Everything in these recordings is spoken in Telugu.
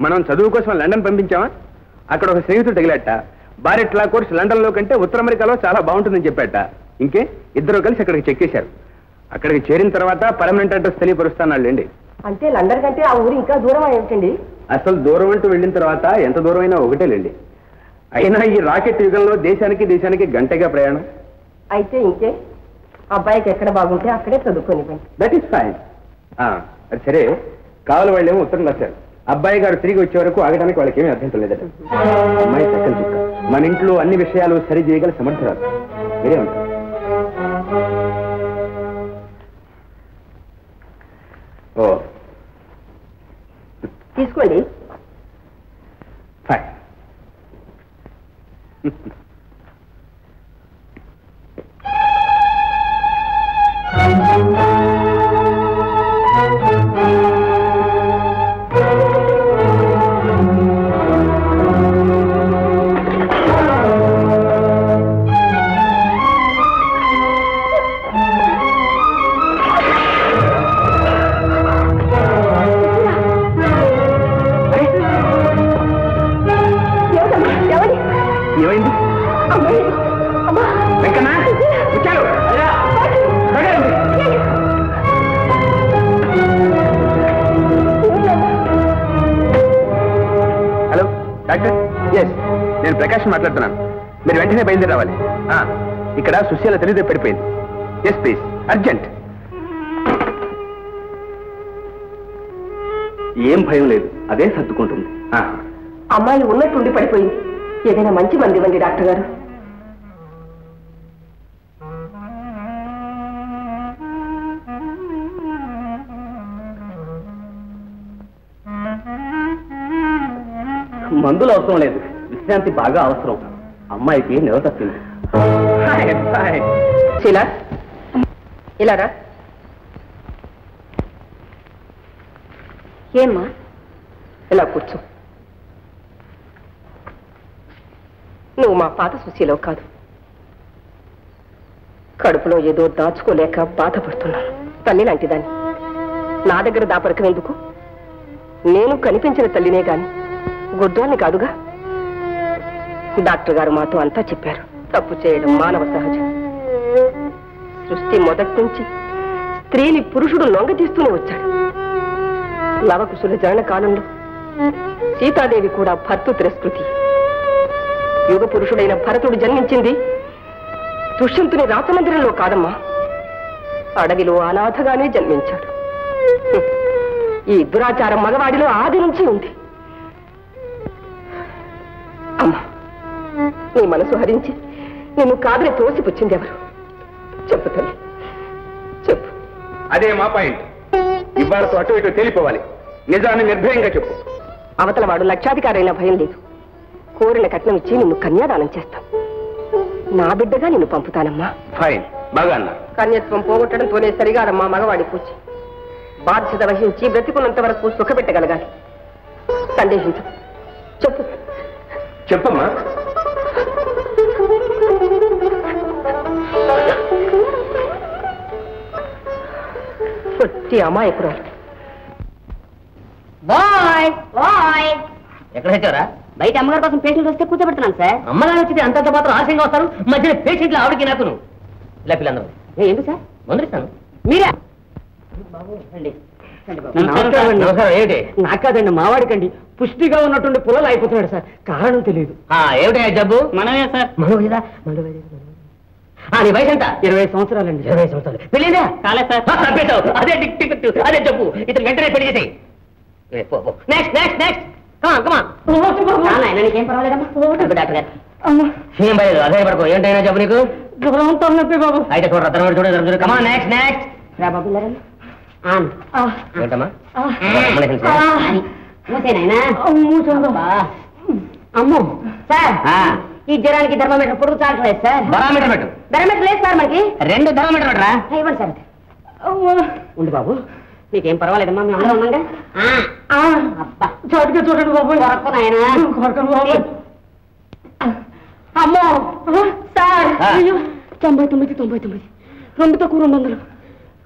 మనం చదువు కోసం లండన్ పంపించామా? అక్కడ ఒక స్నేహితుడు తగిలట. బారెట్ లా కోర్స్ లండన్ లో కంటే ఉత్తర అమెరికాలో చాలా బాగుంటుందని చెప్పాట. ఇంకే ఇద్దరు కలిసి అక్కడికి చెక్కేశారు. అక్కడికి చేరిన తర్వాత పర్మనెంట్ అడ్రస్ తెలియపరుస్తానండి. అంటే లండన్ కంటే ఆ ఊరు ఇంకా దూరం ఏమిటండి? అసలు దూరం అంటూ వెళ్ళిన తర్వాత ఎంత దూరం అయినా ఒకటేలేండి. అయినా ఈ రాకెట్ యుగంలో దేశానికి గంటగా ప్రయాణం. అయితే ఇంకే అబ్బాయికి ఎక్కడ బాగుంటే అక్కడే చదువుకోనివ్వండి. That is fine. అది సరే, కావాలి వాళ్ళేమో ఉత్తరం రాశారు. అబ్బాయి గారు తిరిగి వచ్చే వరకు ఆగడానికి వాళ్ళకి ఏమీ అభ్యంతరం లేదట. అమ్మాయి చక్కని చుక్క, మన ఇంట్లో అన్ని విషయాలు సరి చేయగల సమర్థురాలు. మీరే ఉంటారు. ఓ తీసుకోండి. ఫైన్. నేను ప్రకాష్ మాట్లాడుతున్నాను. మీరు వెంటనే బయలుదేరి రావాలి. ఇక్కడ సుశీల తెలియదే పడిపోయింది. Yes please, urgent. ఏం భయం లేదు, అదే సర్దుకుంటుంది. అమ్మాయి ఉన్నట్టుండి పడిపోయింది. ఏదైనా మంచి మంది ఇవ్వండి డాక్టర్ గారు. మందులు అవసరం లేదు, విశ్రాంతి బాగా అవసరం. అమ్మాయికి నిద్ర తప్పింది. శీలా, ఇలా రా. ఏమ్మా? ఇలా కూర్చో. నువ్వు మా పాత సుశీలవు కాదు. కడుపులో ఏదో దాచుకోలేక బాధపడుతున్నాను. తల్లి లాంటి దాన్ని నా దగ్గర దాపరకం ఎందుకు? నేను కనిపించిన తల్లినే గాని గుడ్డోల్ని కాదుగా. డాక్టర్ గారు మాతో అంతా చెప్పారు. తప్పు చేయడం మానవ సహజం. సృష్టి మొదటి నుంచి స్త్రీని పురుషుడు లొంగతీస్తూనే వచ్చాడు. లవకుశుల జనన కాలంలో సీతాదేవి కూడా భర్త తిరస్కృతి. యుగ పురుషుడైన భరతుడు జన్మించింది దుష్యంతుని రాజమందిరంలో కాదమ్మా, అడవిలో అనాథగానే జన్మించాడు. ఈ దురాచారం మగవాడిలో ఆది నుంచి ఉంది. అమ్మా, నీ మనసు హరించి నిన్ను కాదని తోసిపుచ్చింది ఎవరు? చెప్పు తల్లి, చెప్పు. అదే మా పాయింట్. ఇవాళతో అటు ఇటు తేలిపోవాలి. నిజాన్ని నిర్భయంగా చెప్పు. అవతల వాడు లక్షాధికారైన భయం లేదు. కోరిన కట్నం ఇచ్చి నిన్ను కన్యాదానం చేస్తాం. నా బిడ్డగా నిన్ను పంపుతానమ్మా. ఫైన్, బాగా అన్నా. కన్యత్వం పోగొట్టడంతోనే సరిగానమ్మా మగవాడి పూజ. బాధ్యత వహించి బ్రతికున్నంత వరకు సుఖపెట్టగలగాలి. సందేహించు, చెప్పు. చెప్పమ్మా. పొట్టి అమాయకురాలు. Bye bye. ఎక్కడ వచ్చారా? బయట అమ్మగారి కోసం పేషెంట్ వస్తే కూర్చోబెడుతున్నాను సార్. అమ్మగారు వచ్చింది అంతంత మాత్రం ఆశయంగా వస్తారు. మధ్యన పేషెంట్లు ఆవిడకి నాకు ఇలా పిల్లలు ఏంటి సార్? మందులు ఇస్తాను. మీరే బాబు రండి. ఏమిటి? నాకు కాదండి, మావాడికండి. పుష్టిగా ఉన్నటువంటి పుల్లలు అయిపోతున్నాడు సార్. కారణం తెలియదు. ఏమిటా జబ్బు? మనమే సార్. నీ వయసు ఎంత? 20 సంవత్సరాలండి. 20 సంవత్సరాలు. పెళ్ళిందా? కాలేదు సార్. అదే టికెట్, అదే జబ్బు. ఇతను వెంటనే పెళ్లి చేసేయి. Next next next. నీకేం పర్వాలేదమ్మా డాక్టర్ గారు. ఏం భయం, అదే పడుకో. ఏంటైనా జబ్బు నీకు? బాబు అయితే చూడ కమా. Next next. ఏంటమ్మా? అమ్మో సార్, ఈ జ్వరానికి థర్మోమీటర్ పొడుగు చాలట్లేదు సార్. థర్మోమీటర్ పెట్టు. థర్మోమీటర్ లేదు సార్ మనకి. 2 థర్మోమీటర్ పెట్టరా? ఇవ్వండి సార్. ఉండు బాబు, నీకేం పర్వాలేదమ్మా, మేము అందరం ఉన్నాగా. అబ్బా చాటుగా చూడండి బాబు. నాయన అమ్మో సార్. 99 2 తక్కువ 200.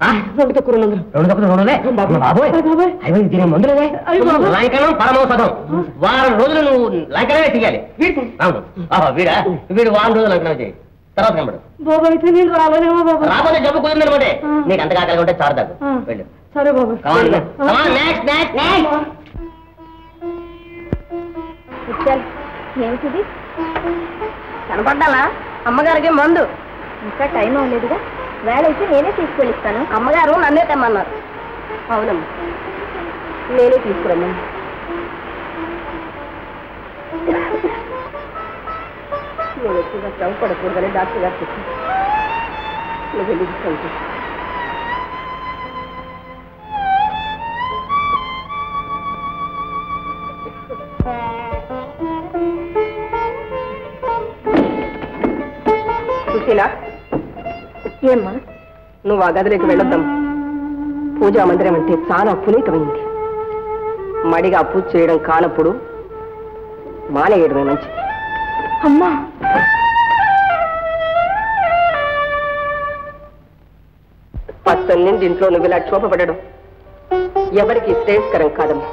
2 తక్కువ 200. 2 తక్కువ 200 బాబోయ్ అవి దీని మందులే లాంకనం పరమౌషధం. వారం రోజులు నువ్వు లాంకనమే చెయ్యాలి. అవును వీడా వీడు వారం రోజులు లాంకనం చేయి. తర్వాత కనబడు బాబా అయితే నేను రాలేనేమో బాబా. రాబోతే జబ్బు కుదిరిందనమాట. నీకు అంతగా కలిగి ఉంటే చారు తగ్గు. వెళ్ళు. సరే బాబా. ఏమిటిది? కనపడ్డాలా? అమ్మగారికి మందు. ఇంకా టైం అవ్వలేదుగా. వేళ అయితే నేనే తీసుకెళ్ళిస్తాను. అమ్మగారు నన్నే తెమ్మన్నారు. అవునమ్మా నేనే తీసుకురమ్మా. నేను ఎక్కువగా శ్రమ పడకూడదని డాక్టర్ గారు చెప్పారు. నువ్వు వెళ్ళి తీసుకుంటా. సుశీల ఏమ్మా? నువ్వు ఆ గదిలోకి వెళ్ళొద్దాం. పూజా మందిరం అంటే చాలా పునీతమైంది. మడిగా పూజ చేయడం కానప్పుడు మానేయడమే మంచిది. అమ్మా పచ్చన్నింటి ఇంట్లో నువ్వు ఇలా క్షోభపడడం ఎవరికి శ్రేయస్కరం కాదమ్మా.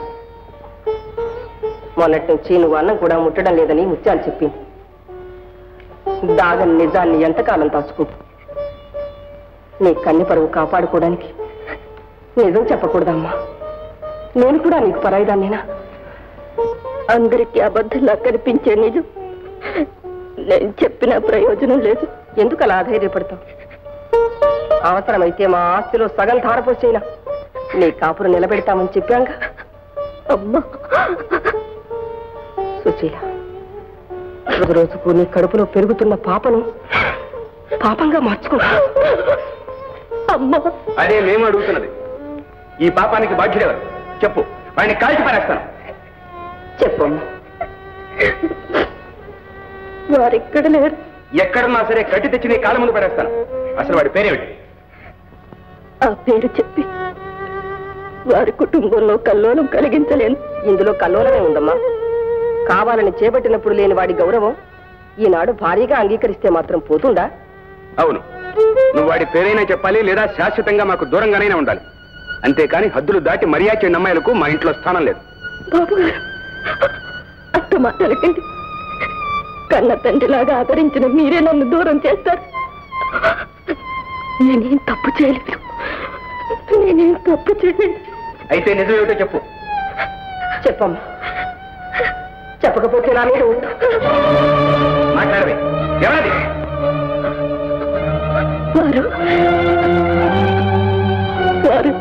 మొన్నటి నుంచి నువ్వు అన్నం కూడా ముట్టడం లేదని ముత్యాలు చెప్పింది. దాగని నిజాన్ని ఎంతకాలం దాచుకో. నీ కన్ని పరువు కాపాడుకోవడానికి నిజం చెప్పకూడదమ్మా. నేను కూడా నీకు పరాయిదాన్నేనా? అందరికీ అబద్ధంలా కనిపించే నిజం నేను చెప్పిన ప్రయోజనం లేదు. ఎందుకు అలా అధైర్యపడతావు? అవసరమైతే మా ఆస్తిలో సగం ధారపోసేనా నీ కాపురం నిలబెడతామని చెప్పాంగా. అమ్మా సుశీల, రోజు రోజుకు నీ కడుపులో పెరుగుతున్న పాపను పాపంగా మార్చుకుంటా. అమ్మా అదే మేము అడుగుతున్నది. ఈ పాపానికి బాధ్యుడెవరు చెప్పు. వాడిని కాల్చి పారేస్తాను. చెప్పమ్మా. వారెక్కడ లేరు. ఎక్కడున్నా సరే కట్టి తెచ్చి నీ కాళ్ళ ముందు పడేస్తాను. అసలు వాడి పేరేమిటి? ఆ పేరు చెప్పి వారి కుటుంబంలో కల్లోలం కలిగించలేను. ఇందులో కల్లోలమే ఉందమ్మా. కావాలని చేపట్టినప్పుడు లేని వాడి గౌరవం ఈనాడు భారీగా అంగీకరిస్తే మాత్రం పోతుందా? అవును, నువ్వు వాడి పేరైనా చెప్పాలి, లేదా శాశ్వతంగా మాకు దూరంగానైనా ఉండాలి. అంతేకాని హద్దులు దాటి మర్యాద చేయని అమ్మాయిలకు మా ఇంట్లో స్థానం లేదు. బాబు గారు అట్ట మాట్లాడకండి. కన్న తండ్రిలాగా ఆదరించిన మీరే నన్ను దూరం చేస్తారు. నేనేం తప్పు చేయలేదు. నేనేం తప్పు చేయలేదు. అయితే నిజం ఏమిటో చెప్పు. చెప్పమ్మా. చెప్పకపోతే నా మీద ఉండు. మాట్లాడవే. ఎవరది? వారు వారు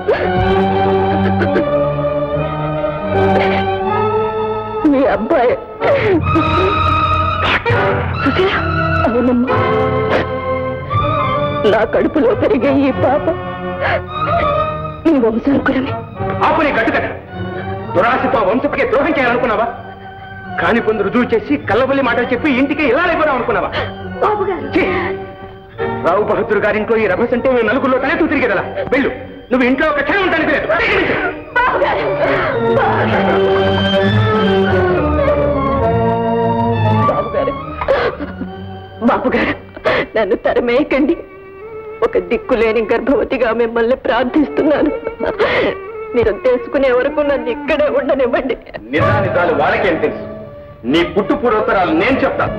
మీ అబ్బాయి. అవునమ్మా, నా కడుపులో పెరిగే ఈ పాప మీ వంశానుకులమే. ఆపుని గట్టుకట. దురాశతో వంశపకే ద్రోహం చేయాలనుకున్నావా? కాని పొందు రుజువు చేసి కల్లబల్లి మాటలు చెప్పి ఇంటికి ఇలా అయిపోదాం అనుకున్నావా? బాబు గారు, రావు బహదూర్ గారింట్లో ఈ రభస్ అంటే మేము నలుగురిలో తలెత్తు తిరిగేదలా. వెళ్ళు. నువ్వు ఇంట్లో ఒక క్షణం ఉంటానికి లేదు. బాబు గారు, బాబు గారు, బాబు గారు, నన్ను తరమేయకండి. ఒక దిక్కులేని గర్భవతిగా మిమ్మల్ని ప్రార్థిస్తున్నాను. మీరు తెలుసుకునే వరకు నన్ను ఇక్కడే ఉండనివ్వండి. నిజాలు వాళ్ళకేం తెలుసు? నీ పుట్టు పూర్వోత్తరాలు నేను చెప్తాను.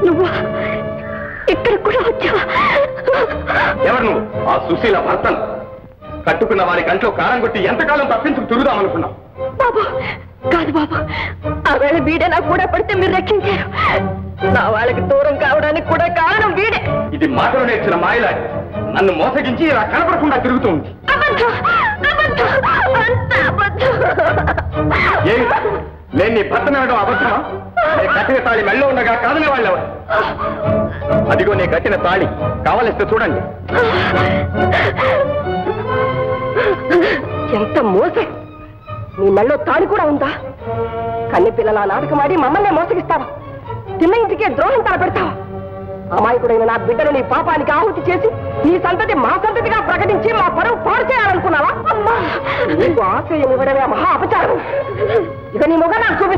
నువ్వు ఇక్కడ కూడా వచ్చావా? ఎవరు నువ్వు? ఆ సుశీల భర్తను. కట్టుకున్న వారి కంట్లో కారం కొట్టి ఎంతకాలం తప్పించుకు తిరుగుదామనుకున్నావు? బాబు కాదు బాబు, ఆ వేళ వీడే నాకు కూడా పడితే మీరు రక్షించారు. నా వాళ్ళకి దూరం కావడానికి కూడా కారణం వీడే. ఇది మాటలో నేర్చిన మాయలాడి నన్ను మోసగించి ఇలా కనపడకుండా తిరుగుతూ ఉంది. అబద్ధం, అబద్ధం, అంత అబద్ధం. ఏమి? నేను నీ భర్త వినడం అబద్ధమా? నీ కట్టిన తాళి మెళ్ళో ఉండగా కాదనే వాళ్ళెవరు? అదిగో నీ కట్టిన తాళి. కావలిస్తే చూడండి. ఎంత మోసం! నీ మెళ్ళో తాళి కూడా ఉందా? కన్ని పిల్లల నాటకమాడి మమ్మల్ని మోసగిస్తావా? తిన్న ఇంటికే ద్రోహం తలపెడతావా? అమాయకుడైన నా బిడ్డను నీ పాపానికి ఆహుతి చేసి నీ సంతతి మా సంతతిగా ప్రకటించి మా పరువు పాడు చేయాలనుకున్నావా? అమ్మా, నీకు ఆశ్రయం ఇవ్వడమే మహా అపచారం. ఇక నీ మొగ నాకు చూపి.